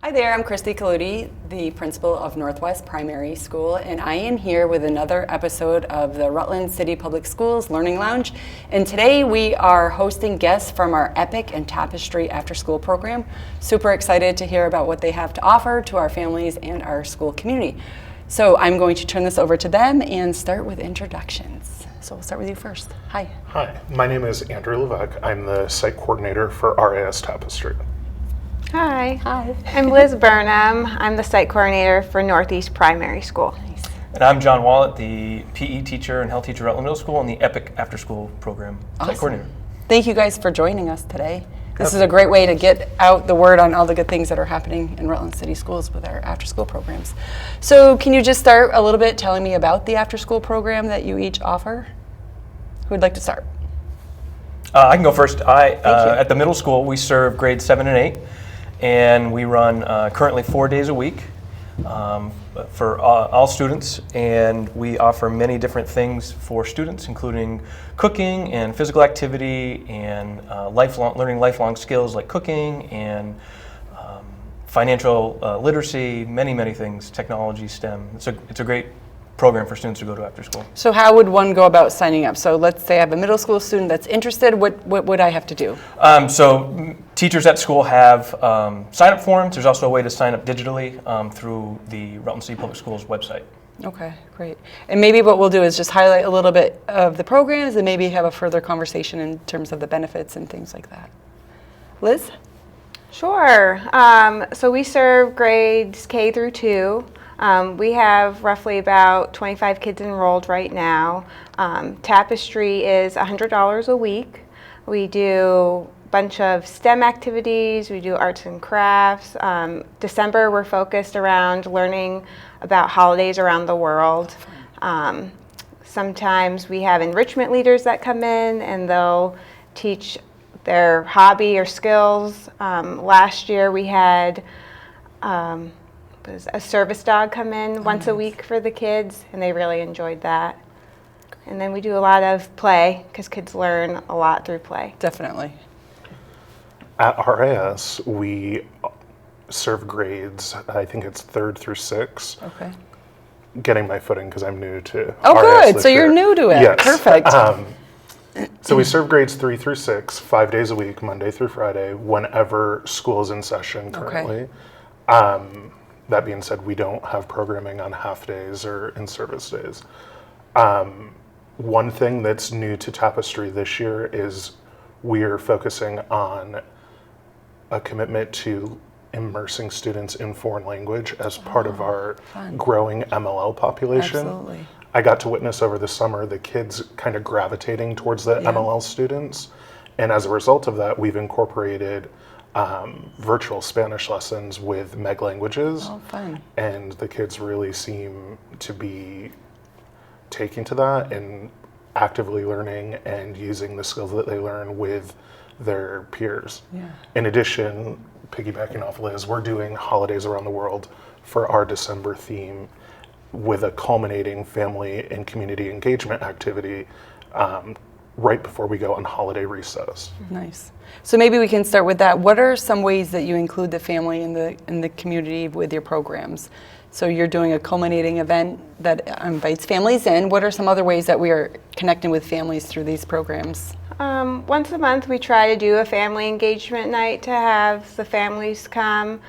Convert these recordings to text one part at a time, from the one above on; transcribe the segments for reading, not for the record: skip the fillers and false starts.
Hi there, I'm Christy Coloutti, the principal of Northwest Primary School, and I am here with another episode of the Rutland City Public Schools Learning Lounge. And today we are hosting guests from our Epic and Tapestry after-school program. Super excited to hear about what they have to offer to our families and our school community. So I'm going to turn this over to them and start with introductions. So we'll start with you first. Hi. Hi, my name is Andrew Levesque. I'm the site coordinator for RAS Tapestry. Hi. Hi. I'm Liz Burnham. I'm the site coordinator for Northeast Primary School. Nice. And I'm John Wallet, the PE teacher and health teacher at Rutland Middle School and the Epic After School Program site coordinator. Thank you guys for joining us today. This is a great way to get out the word on all the good things that are happening in Rutland City Schools with our after-school programs. So can you just start a little bit telling me about the after-school program that you each offer? Who would like to start? I can go first. At the middle school, we serve grades 7 and 8, and we run currently 4 days a week for all students, and we offer many different things for students, including cooking and physical activity and learning lifelong skills like cooking and financial literacy, many things, technology, STEM. It's a great program for students to go to after school. So how would one go about signing up? So let's say I have a middle school student that's interested. What would I have to do? So teachers at school have sign-up forms. There's also a way to sign up digitally through the Rutland City Public Schools website. Okay, great. And maybe what we'll do is just highlight a little bit of the programs and maybe have a further conversation in terms of the benefits and things like that. Liz? Sure. So we serve grades K through 2. We have roughly about 25 kids enrolled right now. Tapestry is $100 a week. We do a bunch of STEM activities. We do arts and crafts. December, we're focused around learning about holidays around the world. Sometimes we have enrichment leaders that come in and they'll teach their hobby or skills. Last year we had a service dog come in once a week for the kids, and they really enjoyed that. And then we do a lot of play because kids learn a lot through play. Definitely. At RAS, we serve grades, I think it's 3rd through 6th. Okay. Getting my footing because I'm new to Oh, RAS good. this So you're year. new to it. Yes. Perfect. So we serve grades 3 through 6, 5 days a week, Monday through Friday, whenever school is in session currently. That being said, we don't have programming on half days or in service days. One thing that's new to Tapestry this year is we're focusing on a commitment to immersing students in foreign language as part of our growing MLL population. Absolutely. I got to witness over the summer the kids kind of gravitating towards the MLL students. And as a result of that, we've incorporated virtual Spanish lessons with MEG languages. Oh, fun. And the kids really seem to be taking to that and actively learning and using the skills that they learn with their peers. Yeah. In addition, piggybacking off Liz, we're doing holidays around the world for our December theme with a culminating family and community engagement activity right before we go on holiday recess. Nice. So maybe we can start with that. What are some ways that you include the family in the community with your programs? So you're doing a culminating event that invites families in. What are some other ways that we are connecting with families through these programs? Once a month we try to do a family engagement night to have the families come.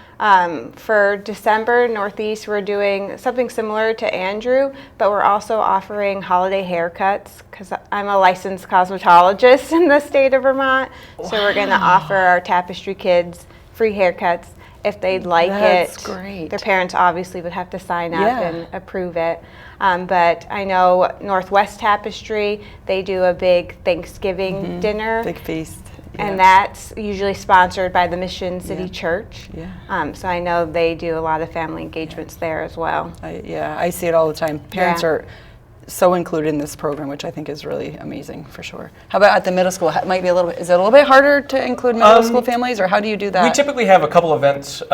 For December, Northeast, we're doing something similar to Andrew, but we're also offering holiday haircuts because I'm a licensed cosmetologist in the state of Vermont. Wow. So we're going to offer our Tapestry kids free haircuts if they'd like That's it. great. Their parents obviously would have to sign up and approve it. But I know Northwest Tapestry, they do a big Thanksgiving dinner. Big feast. And that's usually sponsored by the Mission City Church. Yeah. So I know they do a lot of family engagements there as well. I see it all the time. Parents are so included in this program, which I think is really amazing for sure. How about at the middle school? Is it a little bit harder to include middle school families, or how do you do that? We typically have a couple events,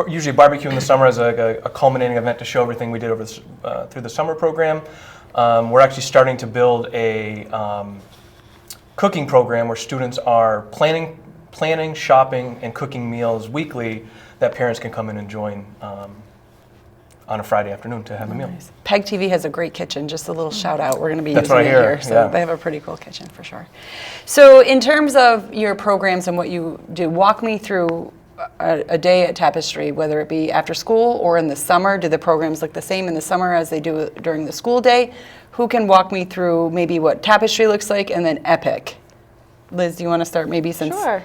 usually barbecue in the summer as a culminating event to show everything we did over through the summer program. We're actually starting to build a cooking program where students are planning, shopping, and cooking meals weekly that parents can come in and join on a Friday afternoon to have a meal. Nice. PEG TV has a great kitchen. Just a little shout out. We're going to be That's using what I it hear, here. So yeah. they have a pretty cool kitchen for sure. So in terms of your programs and what you do, walk me through a day at Tapestry, whether it be after school or in the summer. Do the programs look the same in the summer as they do during the school day? Who can walk me through maybe what Tapestry looks like and then Epic? Liz, do you want to start maybe since? Sure.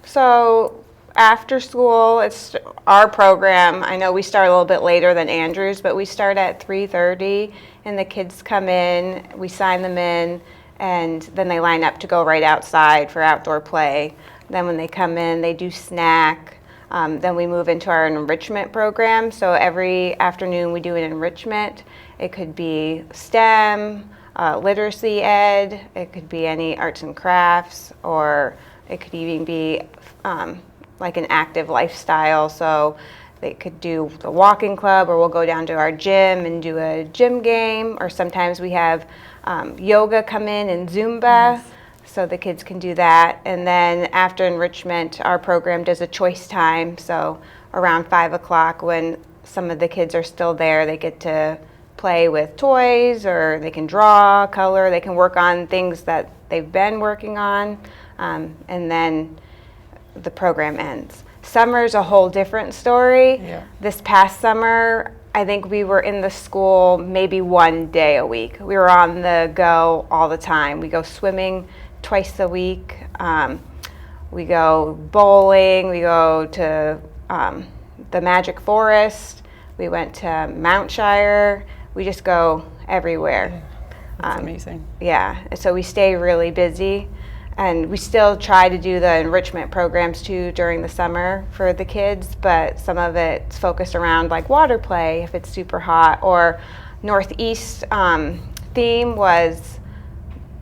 So after school, it's our program. I know we start a little bit later than Andrew's, but we start at 3:30, and the kids come in, we sign them in, and then they line up to go right outside for outdoor play. Then when they come in, they do snack. Then we move into our enrichment program. So every afternoon we do an enrichment. It could be STEM, literacy ed, it could be any arts and crafts, or it could even be like an active lifestyle. So they could do the walking club, or we'll go down to our gym and do a gym game, or sometimes we have yoga come in and Zumba. Nice. So the kids can do that. And then after enrichment, our program does a choice time. So around 5 o'clock, when some of the kids are still there, they get to play with toys, or they can draw, color, they can work on things that they've been working on, and then the program ends. Summer's a whole different story. Yeah. This past summer, I think we were in the school maybe 1 day a week. We were on the go all the time. We go swimming twice a week. We go bowling. We go to the Magic Forest. We went to Mount Shire. We just go everywhere. That's amazing. Yeah, so we stay really busy, and we still try to do the enrichment programs too during the summer for the kids, but some of it's focused around like water play if it's super hot, or Northeast theme was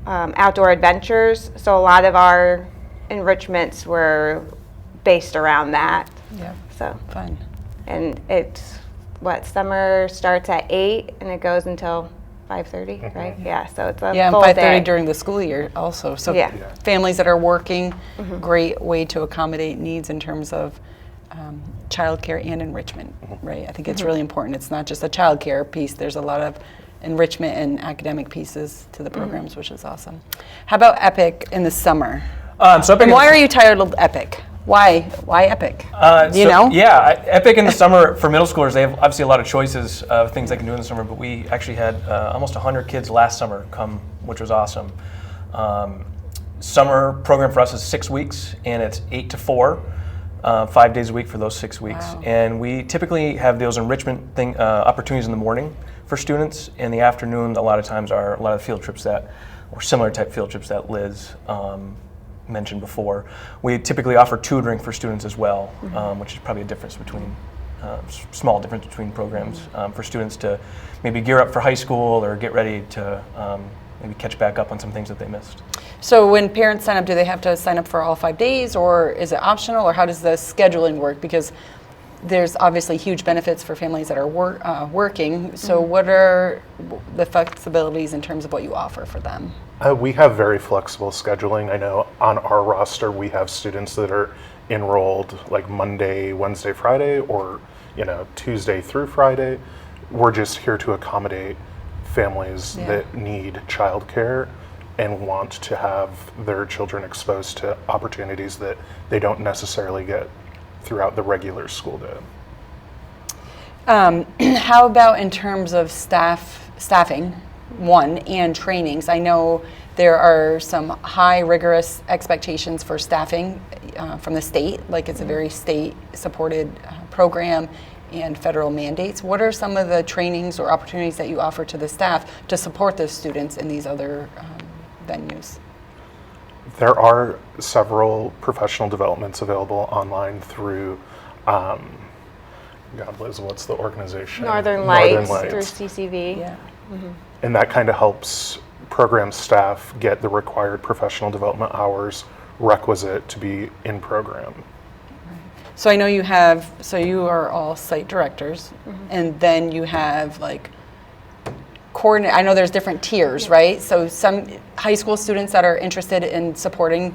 outdoor adventures, so a lot of our enrichments were based around that. Yeah. So, Fun. and it's summer starts at 8 and it goes until 5:30, right? Yeah, so it's a Yeah, and full 5:30 day. during the school year also. So Yeah. families that are working, great way to accommodate needs in terms of childcare and enrichment, right? I think it's really important. It's not just a childcare piece. There's a lot of enrichment and academic pieces to the programs, which is awesome. How about Epic in the summer? So Epic And why are you titled Epic? Why Epic? Do you know? Yeah, Epic in the summer for middle schoolers, they have obviously a lot of choices of things they can do in the summer, but we actually had almost 100 kids last summer come, which was awesome. Summer program for us is 6 weeks, and it's 8 to 4, 5 days a week for those 6 weeks. Wow. And we typically have those enrichment opportunities in the morning for students. In the afternoon, a lot of times are a lot of field trips or similar type field trips that Liz mentioned before. We typically offer tutoring for students as well, which is probably a difference between, small difference between programs for students to maybe gear up for high school or get ready to maybe catch back up on some things that they missed. So when parents sign up, do they have to sign up for all 5 days, or is it optional, or how does the scheduling work? Because there's obviously huge benefits for families that are working. So what are the flexibilities in terms of what you offer for them? We have very flexible scheduling. I know on our roster we have students that are enrolled like Monday, Wednesday, Friday, or Tuesday through Friday. We're just here to accommodate families that need childcare and want to have their children exposed to opportunities that they don't necessarily get throughout the regular school day. How about in terms of staffing, and trainings? I know there are some high rigorous expectations for staffing from the state, like it's a very state-supported program, and federal mandates. What are some of the trainings or opportunities that you offer to the staff to support those students in these other venues? There are several professional developments available online through, Liz, what's the organization? Northern Lights through CCV. Yeah. And that kind of helps program staff get the required professional development hours requisite to be in program. So I know you are all site directors, and then you have like I know there's different tiers, right? So some high school students that are interested in supporting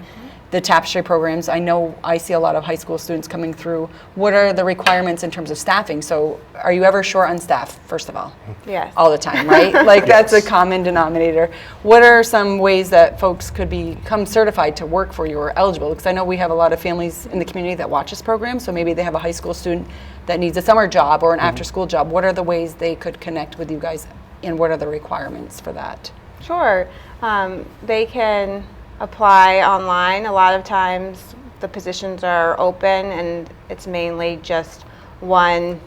the tapestry programs. I know I see a lot of high school students coming through. What are the requirements in terms of staffing? So are you ever short on staff, first of all? Yes. All the time, right? Like that's a Yes. common denominator. What are some ways that folks could become certified to work for you or eligible? Because I know we have a lot of families in the community that watch this program, so maybe they have a high school student that needs a summer job or an after-school job. What are the ways they could connect with you guys, and what are the requirements for that? Sure. They can apply online. A lot of times the positions are open and it's mainly just one,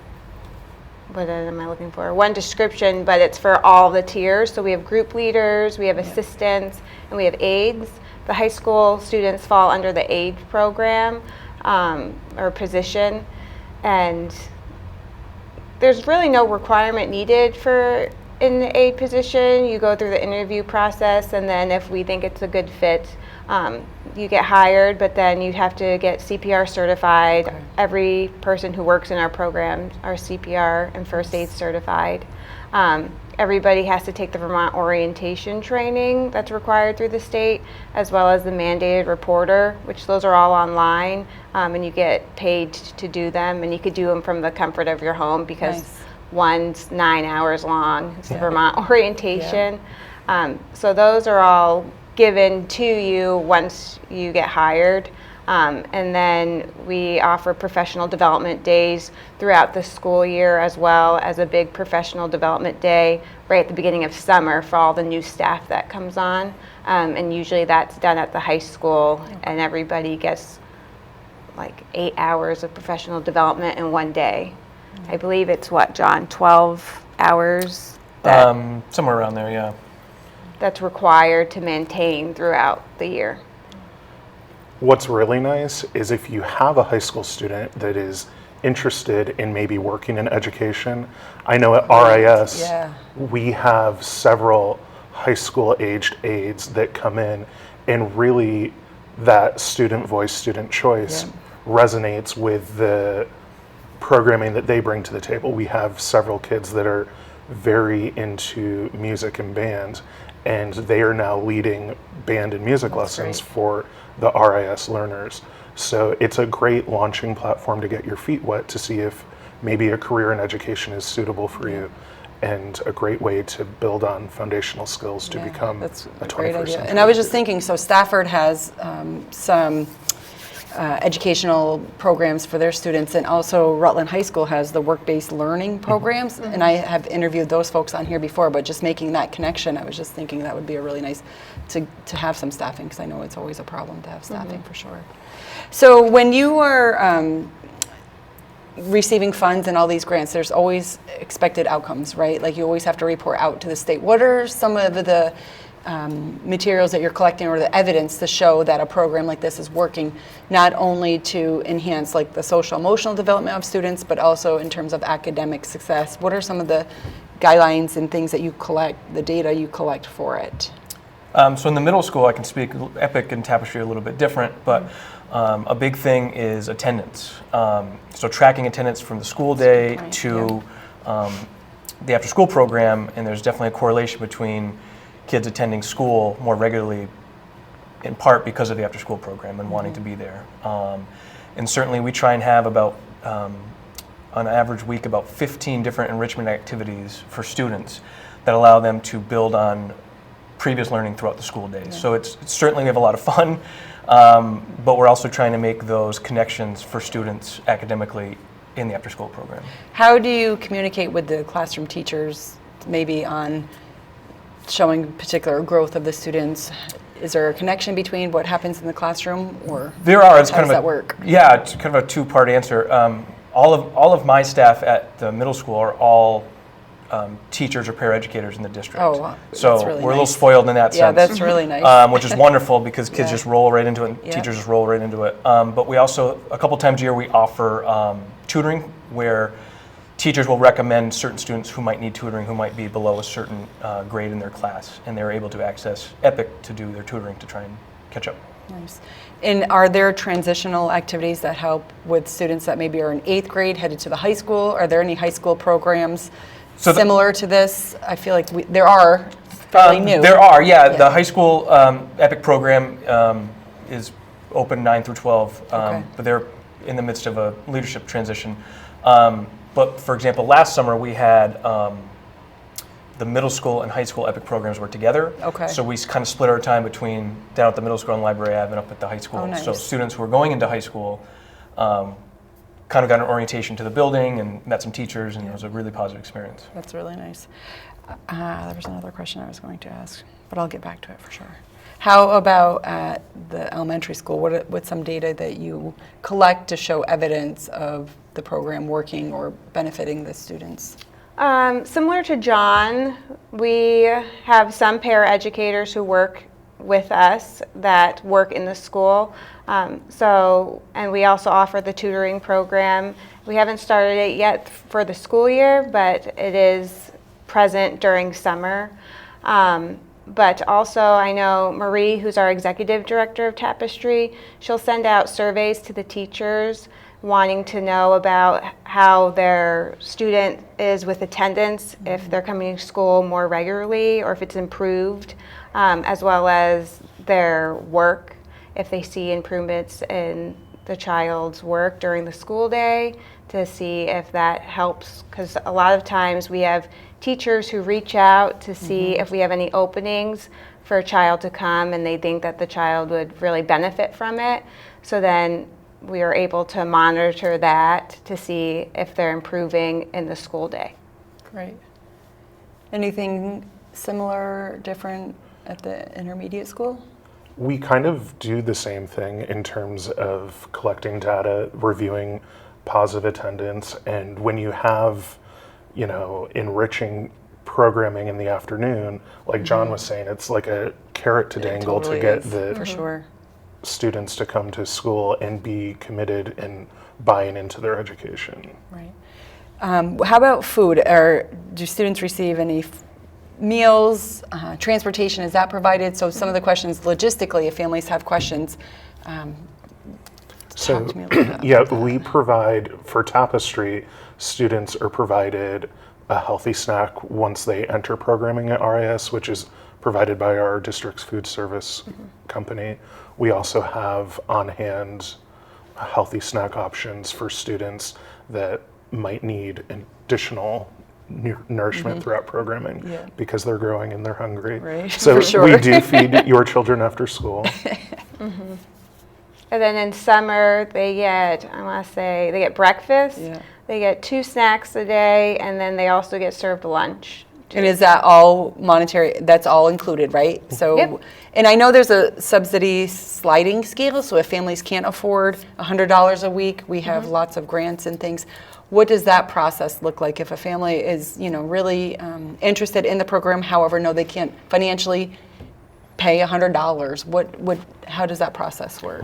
what am I looking for? One description, but it's for all the tiers. So we have group leaders, we have assistants, and we have aides. The high school students fall under the aide program or position, and there's really no requirement needed for in the aide position. You go through the interview process, and then if we think it's a good fit, you get hired, but then you have to get CPR certified. Okay. Every person who works in our program are CPR and first aid certified. Everybody has to take the Vermont orientation training that's required through the state, as well as the mandated reporter, which those are all online, and you get paid to do them, and you could do them from the comfort of your home because Nice. one's 9 hours long. It's the Yeah. Vermont orientation. So those are all given to you once you get hired. And then we offer professional development days throughout the school year, as well as a big professional development day right at the beginning of summer for all the new staff that comes on. And usually that's done at the high school, and everybody gets like 8 hours of professional development in one day. I believe it's what, John, 12 hours Somewhere around there, yeah. that's required to maintain throughout the year. What's really nice is if you have a high school student that is interested in maybe working in education. I know at RIS, Yeah. we have several high school aged aides that come in, and really that student voice, student choice resonates with the programming that they bring to the table. We have several kids that are very into music and band, and they are now leading band and music lessons for the RIS learners. So it's a great launching platform to get your feet wet to see if maybe a career in education is suitable for you, and a great way to build on foundational skills to become That's a a great 21st idea. century. And I was just thinking, so Stafford has some educational programs for their students, and also Rutland High School has the work-based learning programs, and I have interviewed those folks on here before, but just making that connection, I was just thinking that would be a really nice to have some staffing, because I know it's always a problem to have staffing for sure. So when you are receiving funds and all these grants, there's always expected outcomes, right? Like you always have to report out to the state. What are some of the materials that you're collecting, or the evidence to show that a program like this is working, not only to enhance like the social emotional development of students, but also in terms of academic success? What are some of the guidelines and things that you collect, the data you collect for it? So in the middle school, I can speak Epic and Tapestry a little bit different, but a big thing is attendance. So tracking attendance from the school day to the after-school program, and there's definitely a correlation between kids attending school more regularly, in part because of the after-school program and wanting to be there. And certainly we try and have about, on average week, about 15 different enrichment activities for students that allow them to build on previous learning throughout the school day. So it's certainly, we have a lot of fun, but we're also trying to make those connections for students academically in the after-school program. How do you communicate with the classroom teachers, maybe on showing particular growth of the students? Is there a connection between what happens in the classroom, or There are. It's how kind does of that work? Yeah, it's kind of a two-part answer. All of my staff at the middle school are all teachers or paraeducators in the district. Oh, wow. So That's really we're a little nice. spoiled in that Yeah, sense. that's really nice. Which is wonderful because kids Yeah. just roll right into it, and Yeah. teachers just roll right into it. But we also, a couple times a year, we offer tutoring, where teachers will recommend certain students who might need tutoring, who might be below a certain grade in their class, and they're able to access Epic to do their tutoring to try and catch up. Nice. And are there transitional activities that help with students that maybe are in 8th grade headed to the high school? Are there any high school programs similar to this? I feel like there are, fairly new. There are, yeah. Yeah. The high school Epic program is open 9 through 12, Okay. but they're in the midst of a leadership transition. But for example, last summer we had the middle school and high school EPIC programs were together. Okay. So we kind of split our time between down at the middle school on Library Ave and up at the high school. Oh, nice. So students who were going into high school kind of got an orientation to the building and met some teachers, and it was a really positive experience. That's really nice. There was another question I was going to ask, but I'll get back to it for sure. How about at the elementary school? What's some data that you collect to show evidence of the program working or benefiting the students? Similar to John, we have some paraeducators who work with us that work in the school. And we also offer the tutoring program. We haven't started it yet for the school year, but it is present during summer. But also I know Marie, who's our executive director of Tapestry, she'll send out surveys to the teachers wanting to know about how their student is with attendance, if they're coming to school more regularly or if it's improved, as well as their work, if they see improvements in the child's work during the school day, to see if that helps. Because a lot of times we have teachers who reach out to see if we have any openings for a child to come and they think that the child would really benefit from it. So then we are able to monitor that to see if they're improving in the school day. Great. Anything similar, different at the intermediate school? We kind of do the same thing in terms of collecting data, reviewing positive attendance, and when you have, enriching programming in the afternoon, like John was saying, it's like a carrot to dangle totally to get is, the for sure. students to come to school and be committed and buying into their education. Right. How about food? Do students receive any meals, transportation? Is that provided? So some of the questions logistically, if families have questions, So, talk to me a little bit yeah, about that. we provide, for Tapestry, students are provided a healthy snack once they enter programming at RIS, which is provided by our district's food service company. We also have on hand healthy snack options for students that might need additional nourishment throughout programming Yeah. because they're growing and they're hungry. Right, So for sure. we do feed your children after school. And then in summer, they get, they get breakfast, Yeah. they get 2 snacks a day, and then they also get served lunch. And is that all monetary? That's all included, right? So, Yep. and I know there's a subsidy sliding scale, so if families can't afford $100 a week, we have lots of grants and things. What does that process look like if a family is, really interested in the program, however, no, they can't financially pay $100? How does that process work?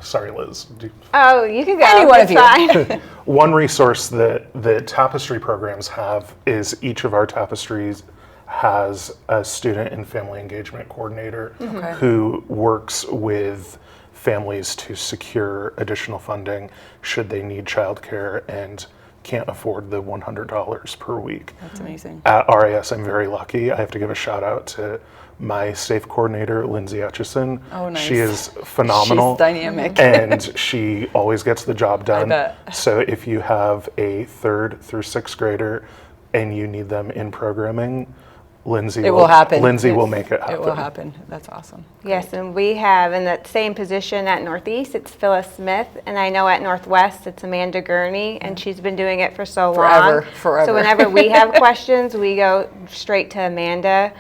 Sorry, Liz. Oh, you can go. Any one of It's you. fine. One resource that the Tapestry programs have is each of our Tapestries has a student and family engagement coordinator Okay. who works with families to secure additional funding should they need childcare and can't afford the $100 per week. That's amazing. At RIS, I'm very lucky. I have to give a shout out to my SAFE coordinator, Lindsay Etchison. Oh, nice. She is phenomenal. She's dynamic. And she always gets the job done. bet. So if you have a 3rd through 6th grader and you need them in programming, Lindsay It will happen. Lindsay will Yes. make it happen. It will happen. That's awesome. Yes, and we have in that same position at Northeast, it's Phyllis Smith, and I know at Northwest, it's Amanda Gurney, and she's been doing it for so Forever, long. forever. So whenever we have questions, we go straight to Amanda.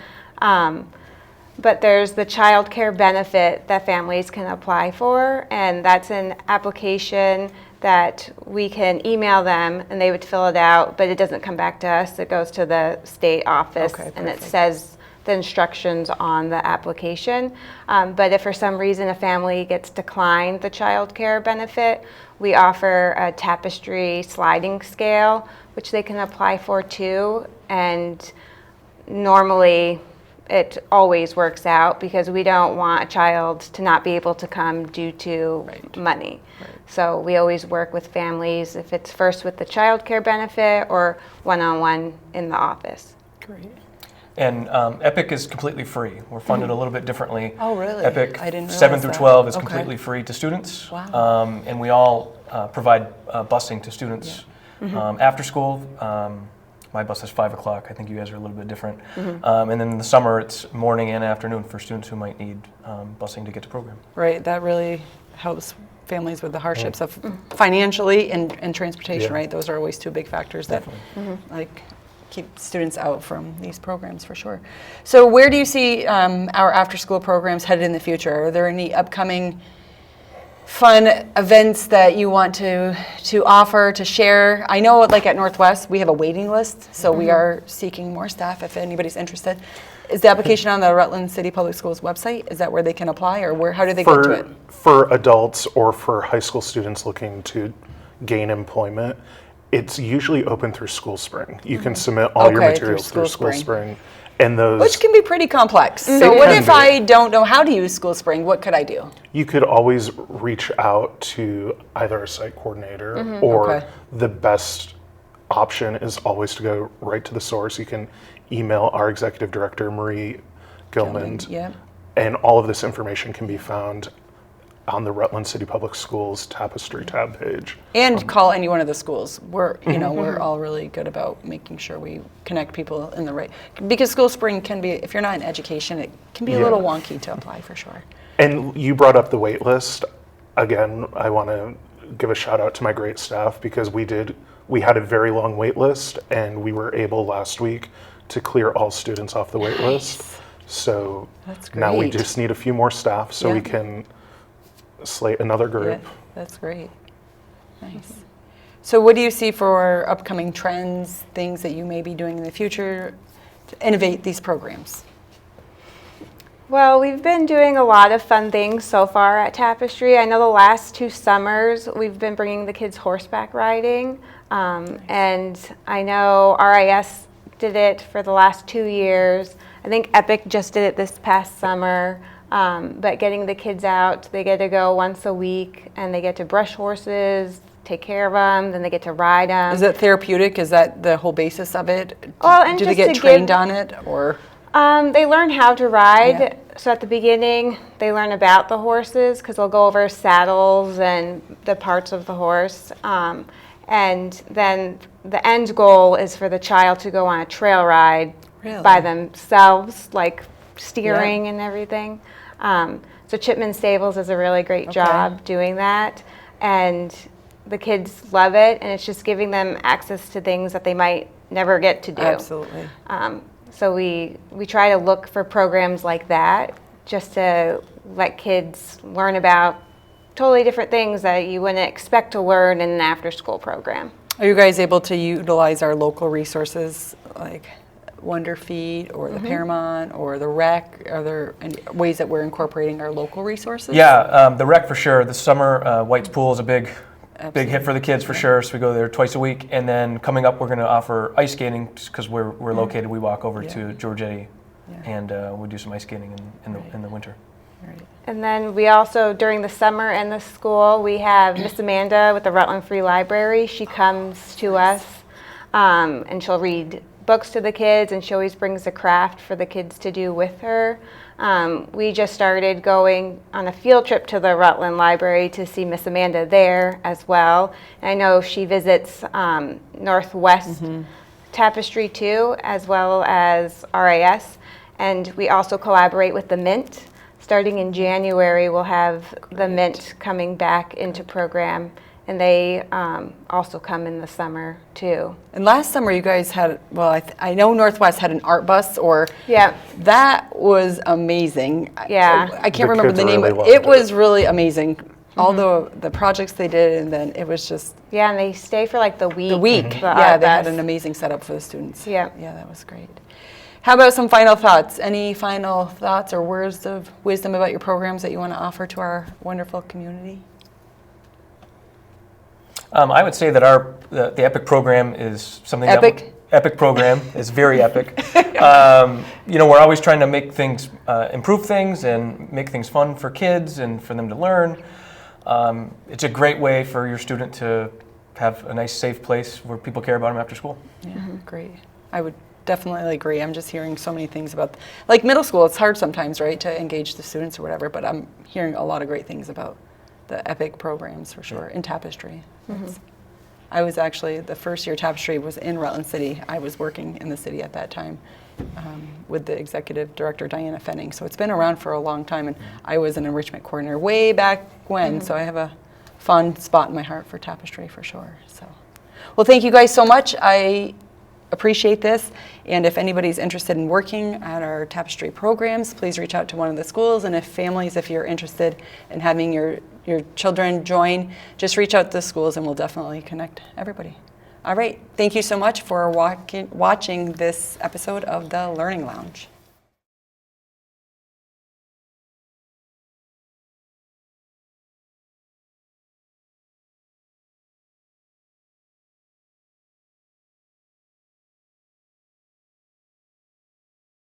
But there's the child care benefit that families can apply for, and that's an application that we can email them and they would fill it out, but it doesn't come back to us. It goes to the state office, Okay, and it perfect. says the instructions on the application. But if for some reason a family gets declined the child care benefit, we offer a Tapestry sliding scale, which they can apply for too. And normally it always works out because we don't want a child to not be able to come due to Right. money. So we always work with families if it's first with the child care benefit or one-on-one in the office. Great. And EPIC is completely free. We're funded a little bit differently. Oh, really? EPIC I didn't 7 realize through that. 12 is Okay. completely free to students. Wow. And we all provide busing to students after school. My bus is 5 o'clock. I think you guys are a little bit different. And then in the summer, it's morning and afternoon for students who might need busing to get to program. Right, that really helps families with the hardships of financially and transportation, Yeah. right? Those are always two big factors that Definitely. like keep students out from these programs for sure. So where do you see our after-school programs headed in the future? Are there any upcoming fun events that you want to offer, to share? I know like at Northwest, we have a waiting list, so we are seeking more staff if anybody's interested. Is the application on the Rutland City Public Schools website? Is that where they can apply, or how do they get to it? For adults or for high school students looking to gain employment, it's usually open through School Spring. You can submit all your Okay, through materials through School School Spring. And those, Which can be pretty complex. So It what can if be. I don't know how to use School Spring? What could I do? you could always reach out to either a site coordinator or Okay. the best option is always to go right to the source. You can email our executive director, Marie Gilman, Yeah. and all of this information can be found on the Rutland City Public Schools Tapestry tab page. And call any one of the schools. We're, we're all really good about making sure we connect people in the right, because School Spring can be, if you're not in education, it can be a Yeah. little wonky to apply for sure. And you brought up the wait list. Again, I want to give a shout out to my great staff because we had a very long wait list and we were able last week to clear all students off the wait list. So That's now we great. just need a few more staff so we Yeah. can slate another Yeah, group. that's great. Nice. So what do you see for upcoming trends, things that you may be doing in the future to innovate these programs? Well, we've been doing a lot of fun things so far at Tapestry. I know the last 2 summers we've been bringing the kids horseback riding, and I know RIS did it for the last 2 years. I think EPIC just did it this past summer. But getting the kids out, they get to go once a week, and they get to brush horses, take care of them, then they get to ride them. Is it therapeutic? Is that the whole basis of it? Well, and do they just get to trained give- on it, or? They learn how to ride. Yeah. So at the beginning, they learn about the horses because they'll go over saddles and the parts of the horse. And then the end goal is for the child to go on a trail ride Really? by themselves, like steering and everything. So Chipman Stables does a really great job doing that. And the kids love it, and it's just giving them access to things that they might never get to do. Absolutely. So we try to look for programs like that just to let kids learn about totally different things that you wouldn't expect to learn in an after-school program. Are you guys able to utilize our local resources like Wonder Feet or the Paramount or the Rec? Are there any ways that we're incorporating our local resources? Yeah, the rec for sure. The summer, White's Pool is a big hit for the kids for sure. So we go there twice a week. And then coming up, we're going to offer ice skating because we're located. We walk over to Georgetti and we do some ice skating in the winter. Right. And then we also, during the summer and the school, we have Miss Amanda with the Rutland Free Library. She comes to us and she'll read books to the kids, and she always brings a craft for the kids to do with her. We just started going on a field trip to the Rutland Library to see Miss Amanda there as well. And I know she visits Northwest Tapestry too, as well as RIS. And we also collaborate with the Mint. Starting in January, we'll have the Mint coming back into program, and they also come in the summer too. And last summer you guys had, well, I know Northwest had an art bus, or Yeah. that was amazing. Yeah. I can't The remember kids the name, really but loved it it. was really amazing. All the projects they did, and then it was just Yeah, and they stay for like the week. the week. the Yeah, art they had bus. an amazing setup for the students. Yeah. Yeah, that was great. How about some final thoughts? Any final thoughts or words of wisdom about your programs that you want to offer to our wonderful community? I would say that the EPIC program is something Epic? EPIC program is very epic. We're always trying to make things, improve things and make things fun for kids and for them to learn. It's a great way for your student to have a nice, safe place where people care about them after school. Yeah, great. I would definitely agree. I'm just hearing so many things about, like middle school, it's hard sometimes, right, to engage the students or whatever, but I'm hearing a lot of great things about the EPIC programs for sure, and Tapestry. I was actually, the first year Tapestry was in Rutland City. I was working in the city at that time with the executive director, Diana Fenning. So it's been around for a long time, and I was an enrichment coordinator way back when, so I have a fond spot in my heart for Tapestry for sure. So, well, thank you guys so much. I appreciate this, and if anybody's interested in working at our Tapestry programs, please reach out to one of the schools, and if families, if you're interested in having your children join, just reach out to the schools and we'll definitely connect everybody. All right, thank you so much for watching this episode of the Learning Lounge.